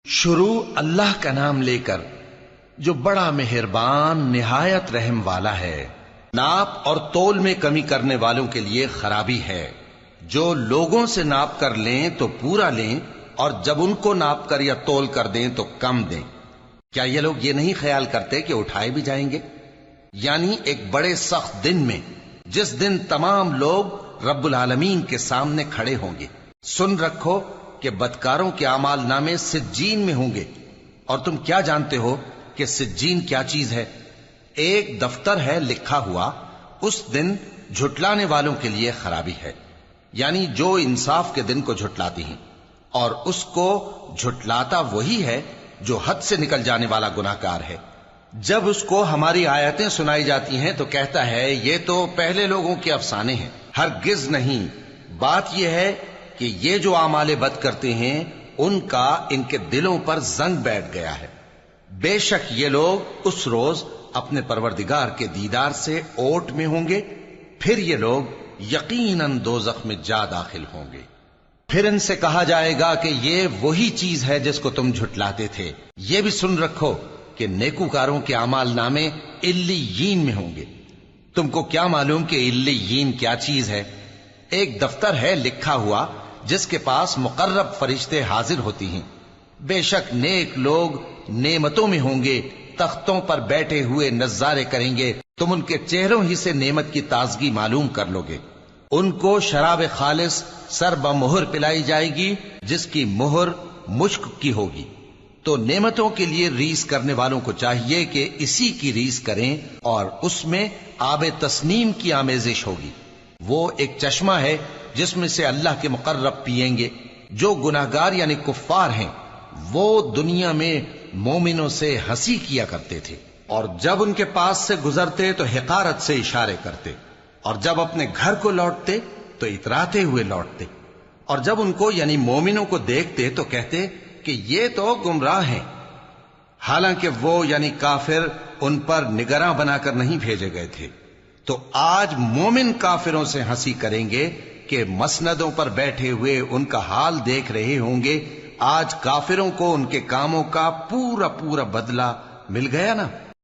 شروع اللہ کا نام لے کر جو بڑا مہربان نہایت رحم والا ہے۔ ناپ اور تول میں کمی کرنے والوں کے لیے خرابی ہے۔ جو لوگوں سے ناپ کر لیں تو پورا لیں، اور جب ان کو ناپ کر یا تول کر دیں تو کم دیں۔ کیا یہ لوگ یہ نہیں خیال کرتے کہ اٹھائے بھی جائیں گے؟ یعنی ایک بڑے سخت دن میں، جس دن تمام لوگ رب العالمین کے سامنے کھڑے ہوں گے۔ سن رکھو کہ بدکاروں کے اعمال نامے سجین میں ہوں گے، اور تم کیا جانتے ہو کہ سجین کیا چیز ہے؟ ایک دفتر ہے لکھا ہوا، اس دن جھٹلانے والوں کے لیے خرابی ہے، یعنی جو انصاف کے دن کو جھٹلاتی ہیں، اور اس کو جھٹلاتا وہی ہے جو حد سے نکل جانے والا گناہگار ہے۔ جب اس کو ہماری آیتیں سنائی جاتی ہیں تو کہتا ہے یہ تو پہلے لوگوں کے افسانے ہیں۔ ہرگز نہیں، بات یہ ہے کہ یہ جو اعمال بد کرتے ہیں ان کا ان کے دلوں پر زنگ بیٹھ گیا ہے۔ بے شک یہ لوگ اس روز اپنے پروردگار کے دیدار سے اوٹ میں ہوں گے، پھر یہ لوگ یقیناً دوزخ میں جا داخل ہوں گے۔ پھر ان سے کہا جائے گا کہ یہ وہی چیز ہے جس کو تم جھٹلاتے تھے۔ یہ بھی سن رکھو کہ نیکوکاروں کے اعمال نامے علیین میں ہوں گے۔ تم کو کیا معلوم کہ علیین کیا چیز ہے؟ ایک دفتر ہے لکھا ہوا جس کے پاس مقرب فرشتے حاضر ہوتی ہیں۔ بے شک نیک لوگ نعمتوں میں ہوں گے، تختوں پر بیٹھے ہوئے نظارے کریں گے، تم ان کے چہروں ہی سے نعمت کی تازگی معلوم کر لو گے۔ ان کو شراب خالص سر بمہر پلائی جائے گی جس کی مہر مشک کی ہوگی۔ تو نعمتوں کے لیے ریس کرنے والوں کو چاہیے کہ اسی کی ریس کریں، اور اس میں آب تسنیم کی آمیزش ہوگی۔ وہ ایک چشمہ ہے جس میں سے اللہ کے مقرب پیئیں گے۔ جو گناہگار یعنی کفار ہیں وہ دنیا میں مومنوں سے ہنسی کیا کرتے تھے، اور جب ان کے پاس سے گزرتے تو حقارت سے اشارے کرتے، اور جب اپنے گھر کو لوٹتے تو اتراتے ہوئے لوٹتے، اور جب ان کو یعنی مومنوں کو دیکھتے تو کہتے کہ یہ تو گمراہ ہیں، حالانکہ وہ یعنی کافر ان پر نگراں بنا کر نہیں بھیجے گئے تھے۔ تو آج مومن کافروں سے ہنسی کریں گے کہ مسندوں پر بیٹھے ہوئے ان کا حال دیکھ رہے ہوں گے۔ آج کافروں کو ان کے کاموں کا پورا بدلہ مل گیا نا۔